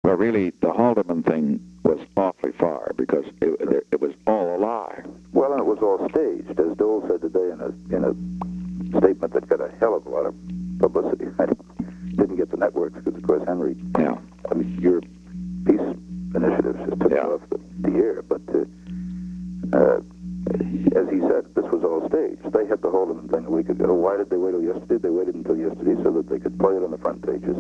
Well, really, the Haldeman thing was awfully far because it was all a lie. Well, and it was all staged, as Dole said today in a statement that got a hell of a lot of publicity. I didn't get the networks because, of course, Henry. Yeah. I mean, your peace initiatives just took it off the air, but as he said, this was all staged. They had the Haldeman thing a week ago. Why did they wait till yesterday? They waited until yesterday so that they could play it on the front pages,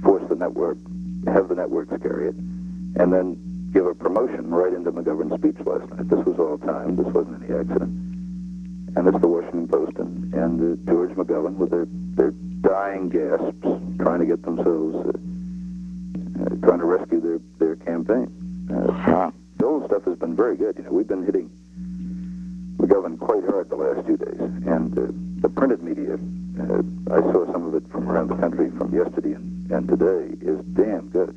force the network, have the networks carry it, and then give a promotion right into McGovern's speech last night. This was all timed. This wasn't any accident. And it's the Washington Post and George McGovern with their dying gasps, trying to get themselves, trying to rescue their campaign. The old stuff has been very good. You know, we've been hitting McGovern quite hard the last 2 days, and the printed media, I saw some of it from around the country from yesterday and today, is damn good.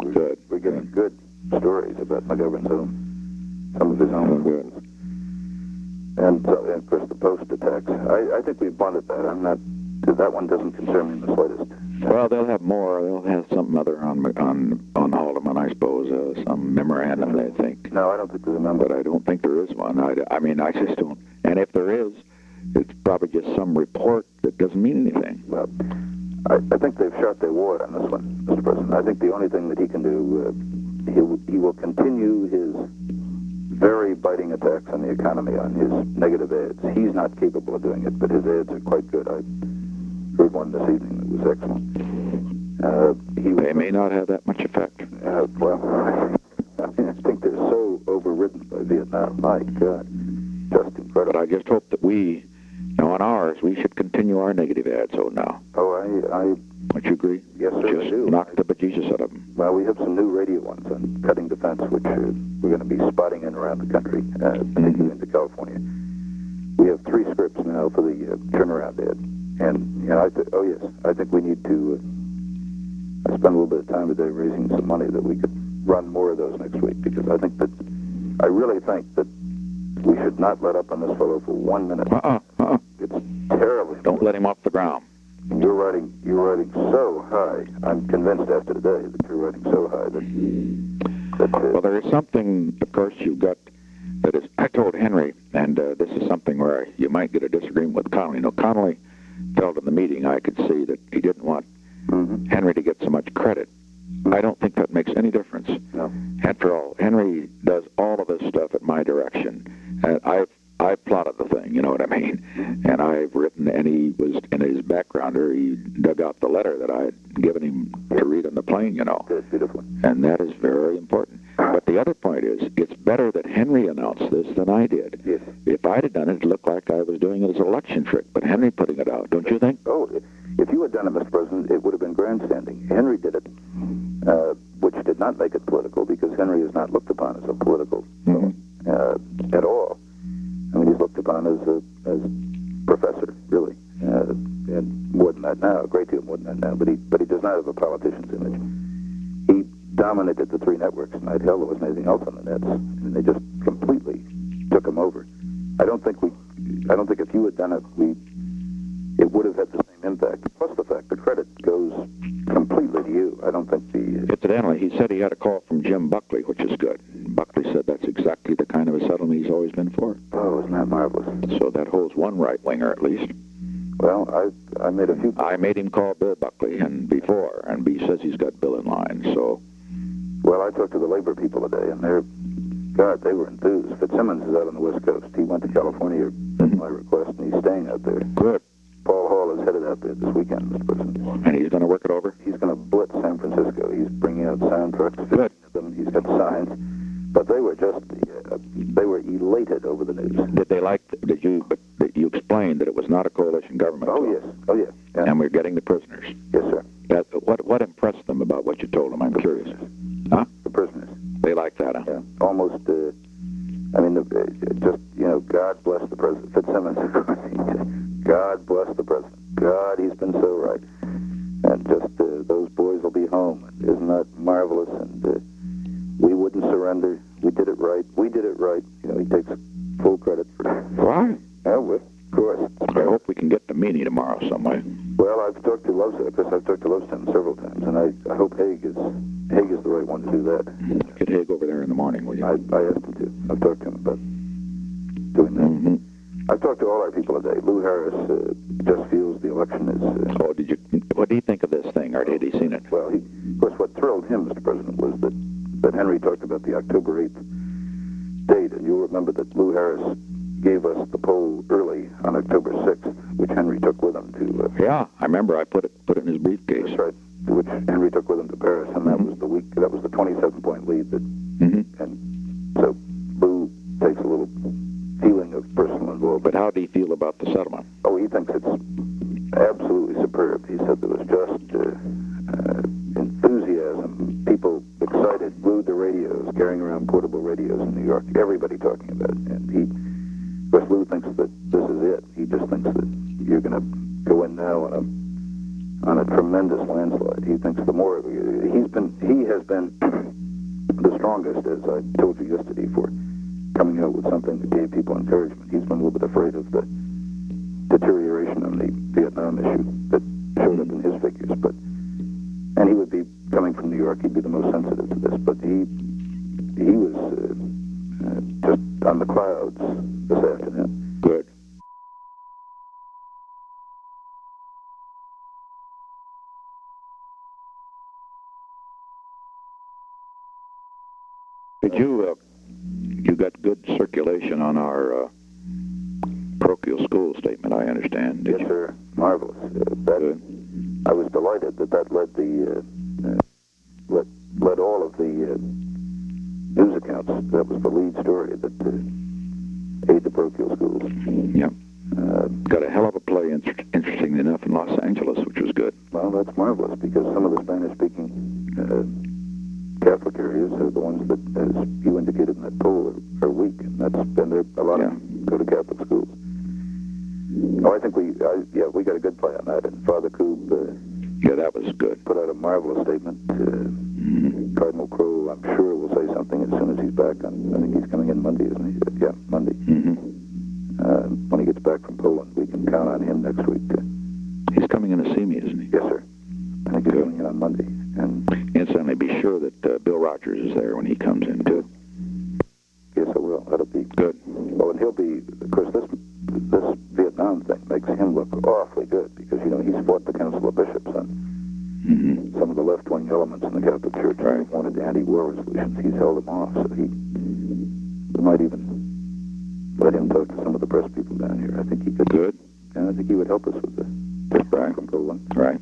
We're getting good stories about McGovern's some of his own words. And of course the Post attacks. I think we've blundered that. That one doesn't concern me in the slightest. Well, they'll have more. They'll have something other on Haldeman, I suppose, some memorandum, they think. No, I don't think there's a memorandum. But I don't think there is one. I mean, I just don't. And if there is, it's probably just some report that doesn't mean anything. Well, I think they've shot their wad on this one, Mr. President. I think the only thing that he can do, he will continue his very biting attacks on the economy, on his negative ads. He's not capable of doing it, but his ads are quite good. I heard one this evening that was excellent. They may not have that much effect. Well, I think they're so overridden by Vietnam. My God, just incredible. But I just hope that on ours, we should continue our negative ads. Now. Oh, Don't you agree? Yes, sir, just I do. Knock the bejesus out of them. Well, we have some new radio ones on cutting defense, which we're going to be spotting in around the country, particularly into California. We have 3 scripts now for the turnaround ad. And, I think we need to spend a little bit of time today raising some money that we could run more of those next week, because I really think that we should not let up on this fellow for 1 minute. It's terribly. Don't let him off the ground. You're riding so high. I'm convinced after today that you're riding so high that well, there is something, of course, you've got that is. I told Henry, and this is something where you might get a disagreement with Connolly. Connolly felt in the meeting, I could see that he didn't want Henry to get so much credit. I don't think that makes any difference. No. After all, Henry does all of this stuff at my direction. And I've plotted the thing, you know what I mean? And I've written, and he was, in his backgrounder, he dug out the letter that I had given him to read on the plane, That's beautiful. And that is very important. But the other point is, it's better that Henry announced this than I did. Yes. If I'd have done it, it looked like I was doing it as an election trick. But Henry putting it out, don't you think? Oh, if you had done it, Mr. President, it would have been grandstanding. Henry did it, which did not make it political, because Henry is not looked upon as a political at all. I mean, he's looked upon as a professor, really, and more than that now, a great deal more than that now. But he does not have a politician's image. He dominated the 3 networks tonight. Hell, there wasn't anything else on the nets. I mean, they just completely took him over. I don't think if you had done it, it would have had the same impact. Plus the fact the credit goes completely to you. I don't think Incidentally, he said he had a call from Jim Buckley, which is good. Buckley said that's exactly the kind of a settlement he's always been for. Oh, isn't that marvelous? So that holds one right-winger at least. Well, I made a few... I made him call Bill Buckley and he says he's got Bill in line, so... Well, I talked to the labor people today, and they were enthused. Fitzsimmons is out on the West Coast. He went to California at my request, and he's staying out there. Good. Paul Hall is headed out there this weekend, Mr. President. And he's going to work it over? He's going to blitz San Francisco. He's bringing out sound trucks, 15 of them. He's got signs. But they were they were elated over the news. Did you explain that it was not a coalition government? Oh, yes. Oh, yeah. And we're getting the prisoners. Yes, sir. What impressed them about what you told them? I'm curious. Huh? The prisoners. They like that, huh? Yeah. Almost, God bless the president. Fitzsimmons, of course. God bless the president. God, he's been so right. And just those boys will be home. Isn't that marvelous? And we wouldn't surrender. We did it right. We did it right. He takes full credit for that. Why? Yeah, of course. I hope we can get to Meany tomorrow some way. Well, I've talked to Lovestone several times, and I hope Haig is Haig is the right one to do that. Get Haig over there in the morning, will you? I asked him to. I've talked to him about doing that. Mm-hmm. I've talked to all our people today. Lou Harris just feels the election is... What do you think of this thing, or had he seen it? Well, of course, what thrilled him, Mr. President, was that Henry talked about the October 8th date, and you'll remember that Lou Harris gave us the poll early on October 6th, which Henry took with him to... Yeah, I remember. I put it in his briefcase. That's right, which Henry took with him to Paris, and that was the week, that was the 27-point lead. And so Lou takes a little feeling of personal involvement. But how do you feel about the settlement? Oh, he thinks it's absolutely superb. He said there was just enthusiasm, people excited, glued to radios, carrying around portable radios in New York, everybody talking about it. And of course, Lou thinks that this is it. He just thinks that you're going to go in now on a tremendous landslide. He thinks the more he has been the strongest, as I told you yesterday, for coming out with something that gave people encouragement. He's been a little bit afraid of the deterioration on the Vietnam issue that showed up in his figures, and he would be coming from New York. He'd be the most sensitive to this, but he was just on the clouds this afternoon. Good. Did you got good circulation on our parochial school statement, I understand. Did Yes, sir. Marvelous. I was delighted that led led all of the news accounts. That was the lead story that aid the parochial schools. Yeah. Got a hell of a play, interestingly enough, in Los Angeles, which was good. Well, that's marvelous, because some of the Spanish-speaking Catholic areas are the ones that, as you indicated in that poll, are weak, and that's been there. A lot of them go to Catholic schools. Oh, I think we got a good play on that, and Father Koob that was good. Put out a marvelous statement. Cardinal Crowe, I'm sure, will say something as soon as he's back. I think he's coming in Monday, isn't he? Yeah, Monday. When he gets back from Poland, we can count on him next week. He's coming in to see me, isn't he? Yes, sir. I think he's coming in on Monday. And incidentally, be sure that Bill Rogers is there when he comes in, too. Yes, I will. That'll be good. Oh, and he'll be, of course, this Vietnam thing makes him look awfully good, because, he's fought the Council of Bishops on some of the left-wing elements in the Catholic Church who wanted anti-war resolutions. He's held them off, so we might even let him talk to some of the press people down here. I think he could. Good. And I think he would help us with the back from Poland. Right.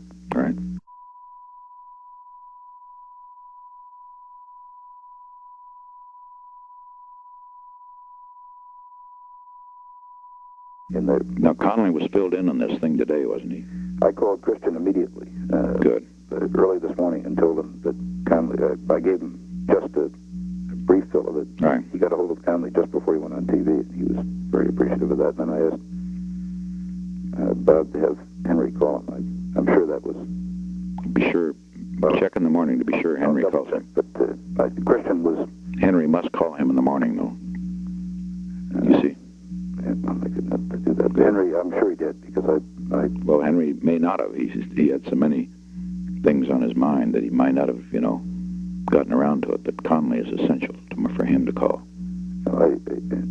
Now, Connolly was filled in on this thing today, wasn't he? I called Christian immediately. Good. Early this morning, and told him that Connolly, I gave him just a brief fill of it. Right. He got a hold of Connolly just before he went on TV, and he was very appreciative of that. And then I asked Bob to have Henry call him. I'm sure that was... Be sure. Check in the morning to be sure Henry calls him. But Christian was... Henry must call him in the morning, though. You see? I could not do that. Henry, I'm sure he did, because I... Well, Henry may not have. He had so many things on his mind that he might not have, gotten around to it, that Connolly is essential for him to call.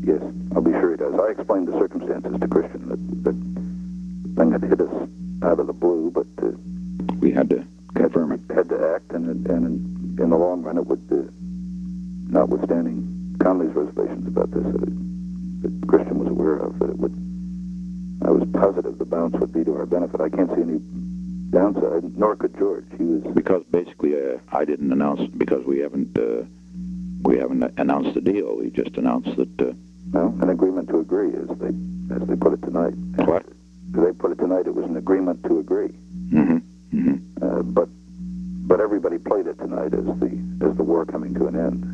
Yes, I'll be sure he does. I explained the circumstances to Christian, that thing had hit us out of the blue, but... we had to confirm it. Had to act, and in the long run, it would, notwithstanding Connolly's reservations about this, that Christian was aware of, that it would... I was positive the bounce would be to our benefit. I can't see any downside, nor could George. He was... Because basically, I didn't announce, because we haven't announced the deal. We just announced that... Well, an agreement to agree, as they put it tonight. What? They put it tonight, it was an agreement to agree. But everybody played it tonight as the war coming to an end.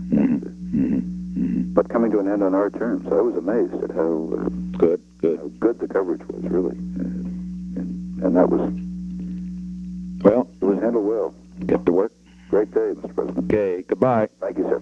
But coming to an end on our terms. I was amazed at how good the coverage was, really. And that was... Well, it was handled well. Get to work. Great day, Mr. President. Okay, goodbye. Thank you, sir.